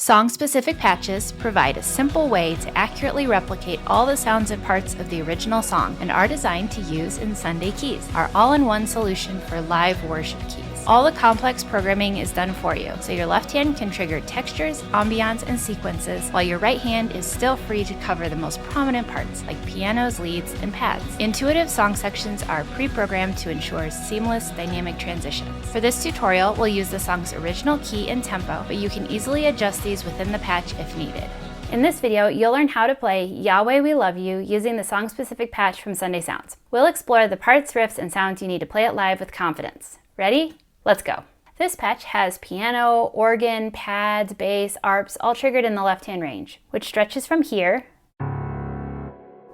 Song-specific patches provide a simple way to accurately replicate all the sounds and parts of the original song and are designed to use in Sunday Keys, our all-in-one solution for live worship keys. All the complex programming is done for you, so your left hand can trigger textures, ambiance, and sequences, while your right hand is still free to cover the most prominent parts, like pianos, leads, and pads. Intuitive song sections are pre-programmed to ensure seamless, dynamic transitions. For this tutorial, we'll use the song's original key and tempo, but you can easily adjust these within the patch if needed. In this video, you'll learn how to play Yahweh We Love You using the song-specific patch from Sunday Sounds. We'll explore the parts, riffs, and sounds you need to play it live with confidence. Ready? Let's go. This patch has piano, organ, pads, bass, arps, all triggered in the left-hand range, which stretches from here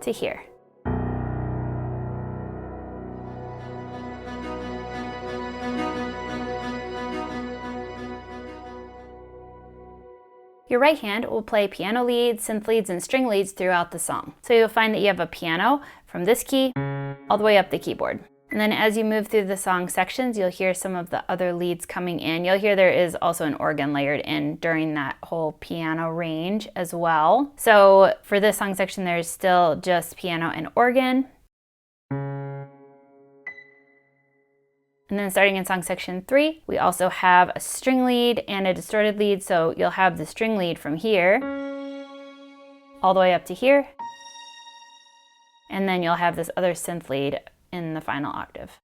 to here. Your right hand will play piano leads, synth leads, and string leads throughout the song. So you'll find that you have a piano from this key all the way up the keyboard. And then as you move through the song sections, you'll hear some of the other leads coming in. You'll hear there is also an organ layered in during that whole piano range as well. So for this song section, there's still just piano and organ. And then starting in song section 3, we also have a string lead and a distorted lead. So you'll have the string lead from here all the way up to here. And then you'll have this other synth lead in the final octave.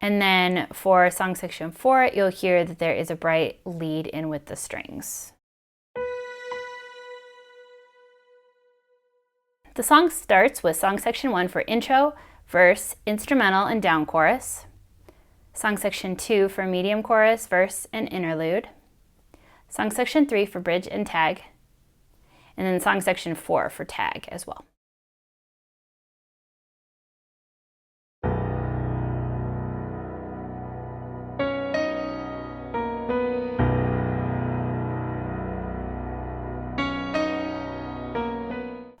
And then for song section 4, you'll hear that there is a bright lead in with the strings. The song starts with song section 1 for intro, verse, instrumental, and down chorus. Song section 2 for medium chorus, verse, and interlude. Song section 3 for bridge and tag. And then song section 4 for tag as well.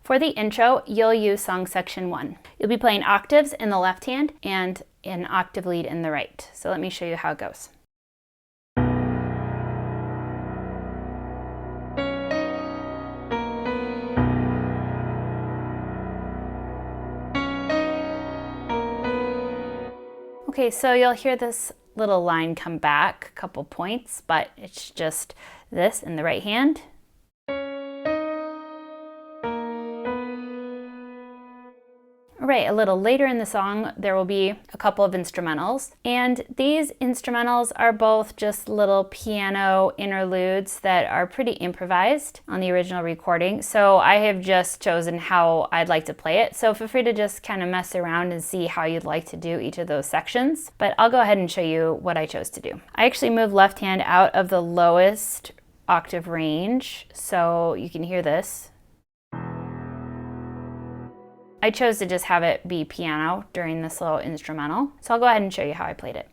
For the intro, you'll use song section 1. You'll be playing octaves in the left hand and an octave lead in the right. So let me show you how it goes. Okay, so you'll hear this little line come back a couple points, but it's just this in the right hand. Right, a little later in the song, there will be a couple of instrumentals, and these instrumentals are both just little piano interludes that are pretty improvised on the original recording, so I have just chosen how I'd like to play it, so feel free to just kind of mess around and see how you'd like to do each of those sections, but I'll go ahead and show you what I chose to do. I actually moved left hand out of the lowest octave range, so you can hear this. I chose to just have it be piano during this little instrumental, so I'll go ahead and show you how I played it.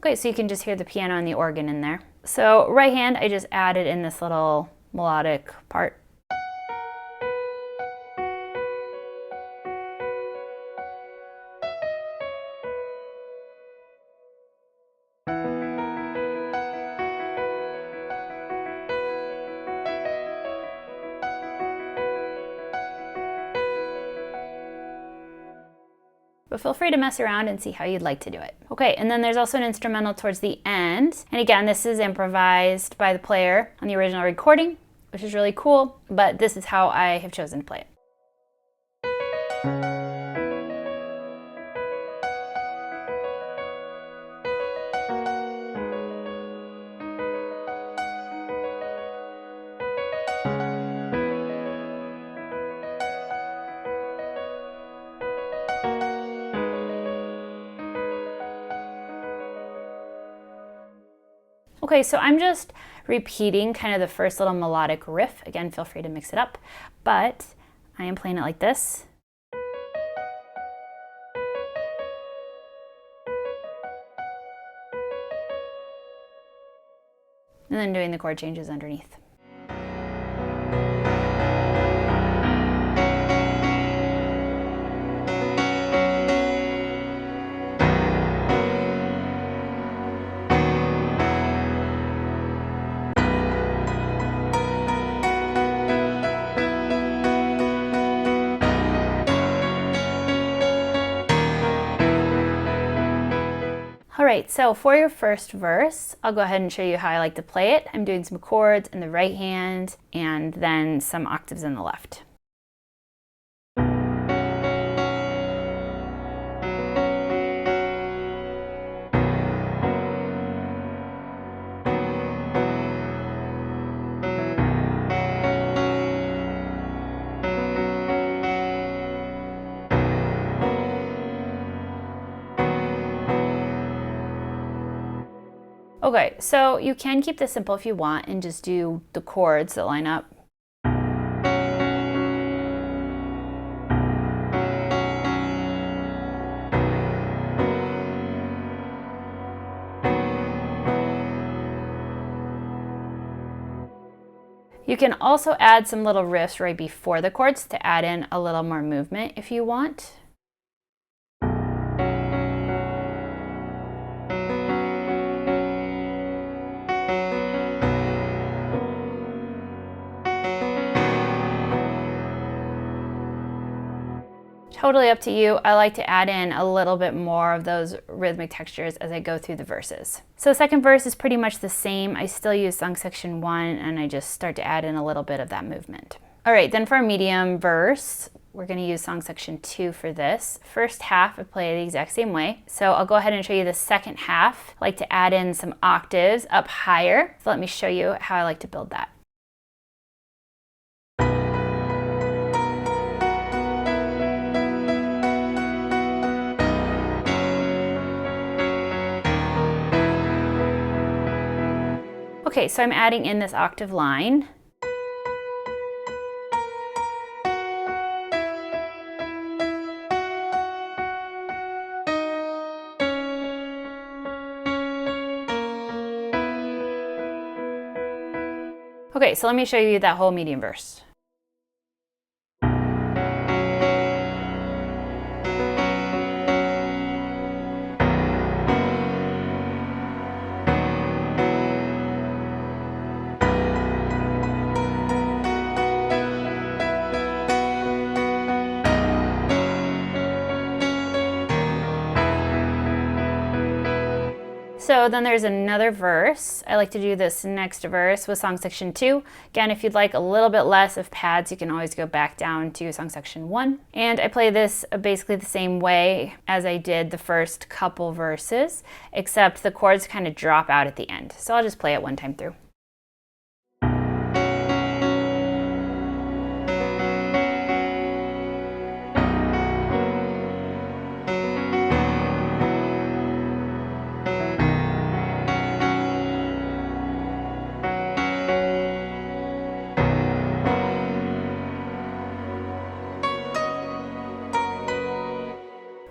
Okay, so you can just hear the piano and the organ in there. So right hand, I just added in this little melodic part. But feel free to mess around and see how you'd like to do it. Okay, and then there's also an instrumental towards the end. And again, this is improvised by the player on the original recording, which is really cool, but this is how I have chosen to play it. Okay, so I'm just repeating kind of the first little melodic riff. Again, feel free to mix it up, but I am playing it like this. And then doing the chord changes underneath. right, so for your first verse, I'll go ahead and show you how I like to play it. I'm doing some chords in the right hand and then some octaves in the left. Okay, so you can keep this simple if you want and just do the chords that line up. You can also add some little riffs right before the chords to add in a little more movement if you want. Totally up to you. I like to add in a little bit more of those rhythmic textures as I go through the verses. So the second verse is pretty much the same. I still use song section 1 and I just start to add in a little bit of that movement. All right, then for a medium verse, we're going to use song section 2 for this. First half I play the exact same way. So I'll go ahead and show you the second half. I like to add in some octaves up higher. So let me show you how I like to build that. Okay, so I'm adding in this octave line. Okay, so let me show you that whole medium verse. So then there's another verse. I like to do this next verse with song section 2. Again, if you'd like a little bit less of pads, you can always go back down to song section 1. And I play this basically the same way as I did the first couple verses, except the chords kind of drop out at the end. So I'll just play it one time through.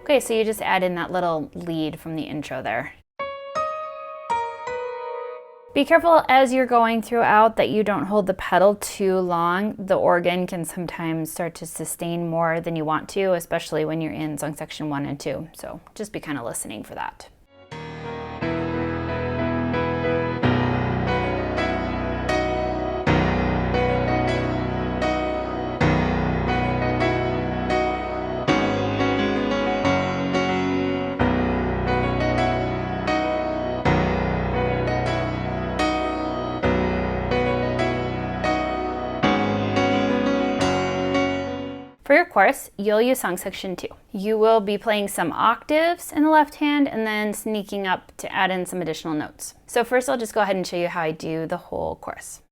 Okay, so you just add in that little lead from the intro there. Be careful as you're going throughout that you don't hold the pedal too long. The organ can sometimes start to sustain more than you want to, especially when you're in song section 1 and 2. So just be kind of listening for that. For your chorus, you'll use song section 2. You will be playing some octaves in the left hand and then sneaking up to add in some additional notes. So first I'll just go ahead and show you how I do the whole chorus.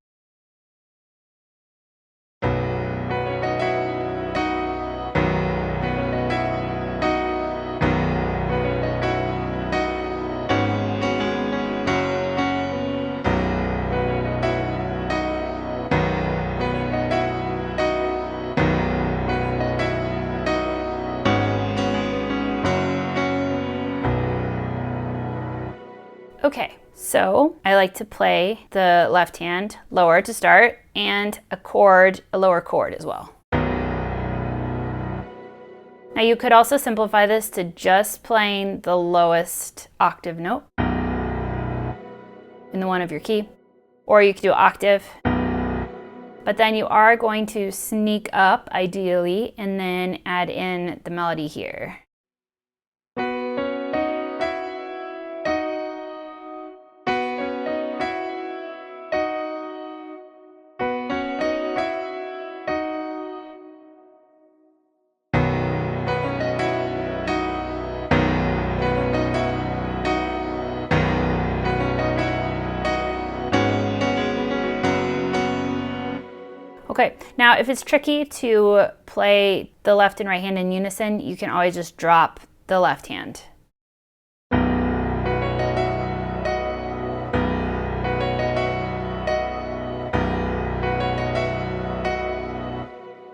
Okay, so I like to play the left hand lower to start and a lower chord as well. Now you could also simplify this to just playing the lowest octave note in the one of your key, or you could do octave, but then you are going to sneak up ideally and then add in the melody here. Okay, now if it's tricky to play the left and right hand in unison, you can always just drop the left hand.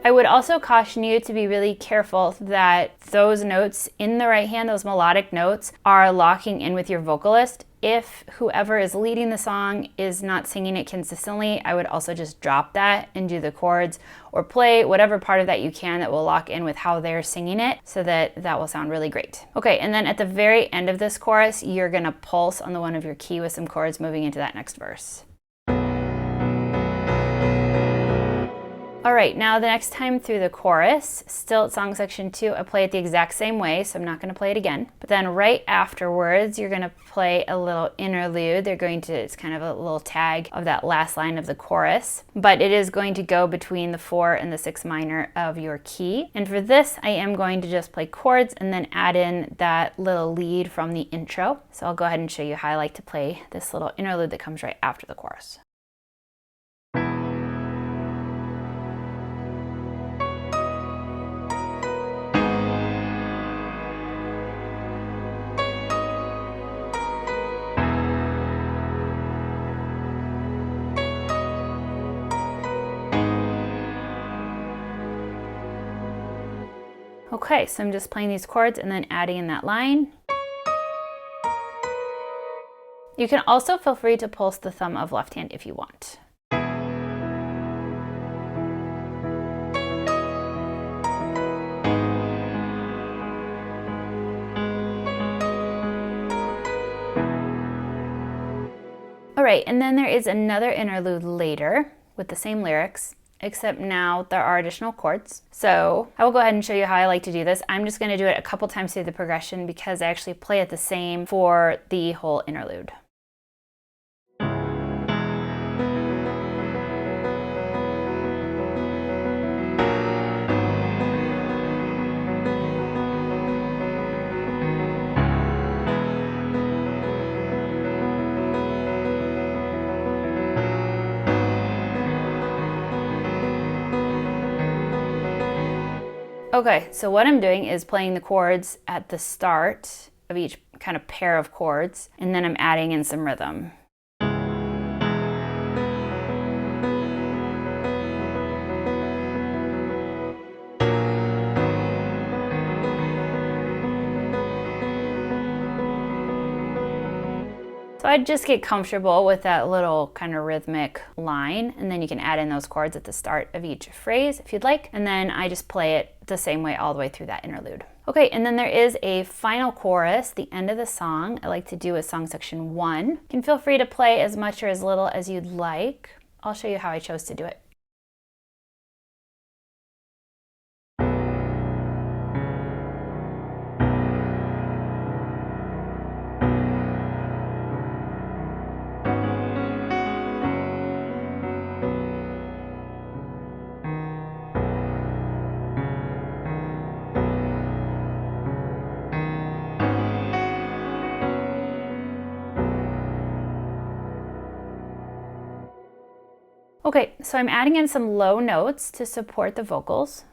I would also caution you to be really careful that those notes in the right hand, those melodic notes, are locking in with your vocalist. If whoever is leading the song is not singing it consistently, I would also just drop that and do the chords, or play whatever part of that you can that will lock in with how they're singing it, so that that will sound really great. Okay, and then at the very end of this chorus, you're gonna pulse on the one of your key with some chords moving into that next verse. All right, now the next time through the chorus, still at song section 2, I play it the exact same way, so I'm not gonna play it again. But then right afterwards, you're gonna play a little interlude. It's kind of a little tag of that last line of the chorus, but it is going to go between the 4 and the 6 minor of your key. And for this, I am going to just play chords and then add in that little lead from the intro. So I'll go ahead and show you how I like to play this little interlude that comes right after the chorus. Okay, so I'm just playing these chords and then adding in that line. You can also feel free to pulse the thumb of left hand if you want. All right, and then there is another interlude later with the same lyrics, except now there are additional chords. So I will go ahead and show you how I like to do this. I'm just going to do it a couple times through the progression because I actually play it the same for the whole interlude. Okay, so what I'm doing is playing the chords at the start of each kind of pair of chords, and then I'm adding in some rhythm. So I'd just get comfortable with that little kind of rhythmic line, and then you can add in those chords at the start of each phrase if you'd like, and then I just play it the same way all the way through that interlude. Okay, and then there is a final chorus, the end of the song. I like to do with song section 1. You can feel free to play as much or as little as you'd like. I'll show you how I chose to do it. Okay, so I'm adding in some low notes to support the vocals.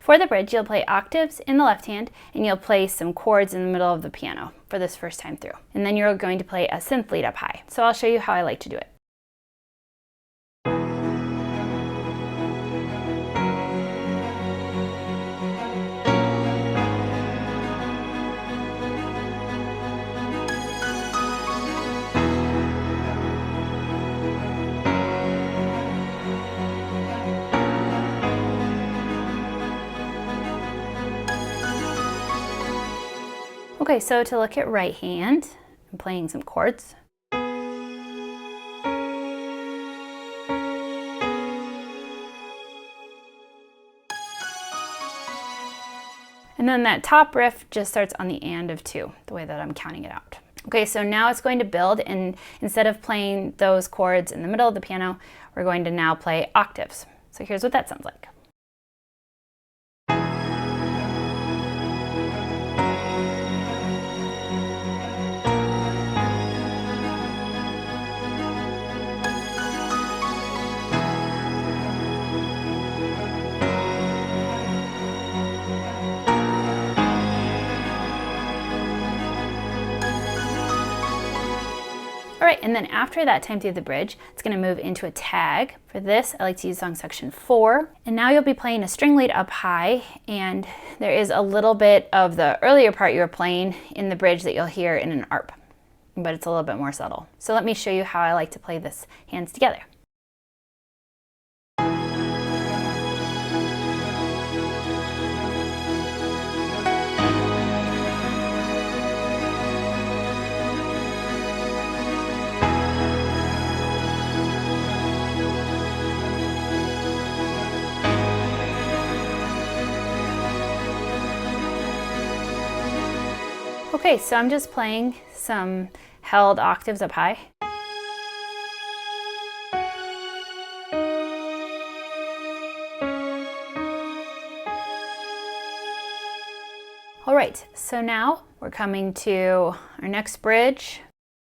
For the bridge, you'll play octaves in the left hand, and you'll play some chords in the middle of the piano for this first time through. And then you're going to play a synth lead up high. So I'll show you how I like to do it. Okay, so to look at right hand, I'm playing some chords. And then that top riff just starts on the and of 2, the way that I'm counting it out. Okay, so now it's going to build, and instead of playing those chords in the middle of the piano, we're going to now play octaves. So here's what that sounds like. All right, and then after that time through the bridge, it's going to move into a tag. For this, I like to use song section 4. And now you'll be playing a string lead up high, and there is a little bit of the earlier part you were playing in the bridge that you'll hear in an arp, but it's a little bit more subtle. So let me show you how I like to play this hands together. Okay, so I'm just playing some held octaves up high. All right, so now we're coming to our next bridge.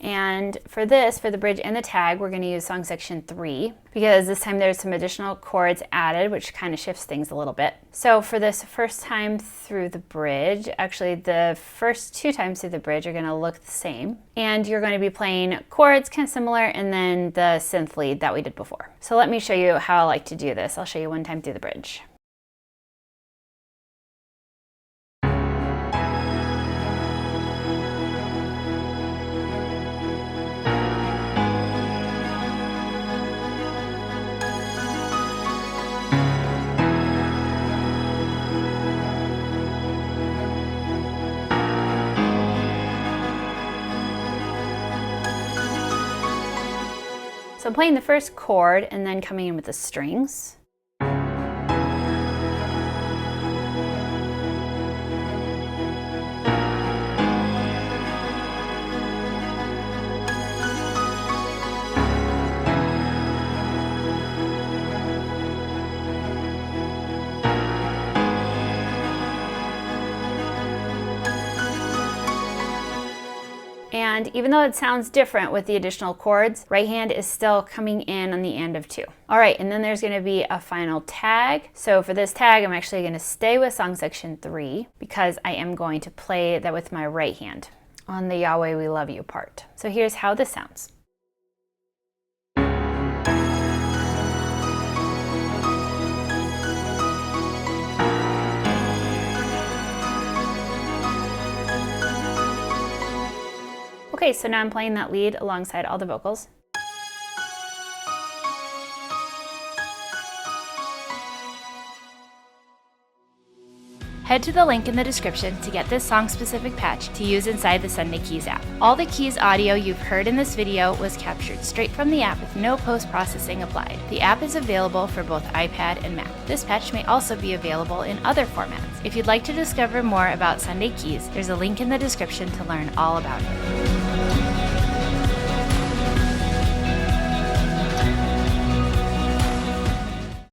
And for this, for the bridge and the tag, we're going to use song section 3 because this time there's some additional chords added, which kind of shifts things a little bit. So for this first time through the bridge, actually the first 2 times through the bridge are going to look the same. And you're going to be playing chords kind of similar and then the synth lead that we did before. So let me show you how I like to do this. I'll show you one time through the bridge. So I'm playing the first chord and then coming in with the strings. And even though it sounds different with the additional chords, right hand is still coming in on the and of 2. All right, and then there's going to be a final tag. So for this tag, I'm actually going to stay with song section 3 because I am going to play that with my right hand on the Yahweh We Love You part. So here's how this sounds. Okay, so now I'm playing that lead alongside all the vocals. Head to the link in the description to get this song-specific patch to use inside the Sunday Keys app. All the Keys audio you've heard in this video was captured straight from the app with no post-processing applied. The app is available for both iPad and Mac. This patch may also be available in other formats. If you'd like to discover more about Sunday Keys, there's a link in the description to learn all about it.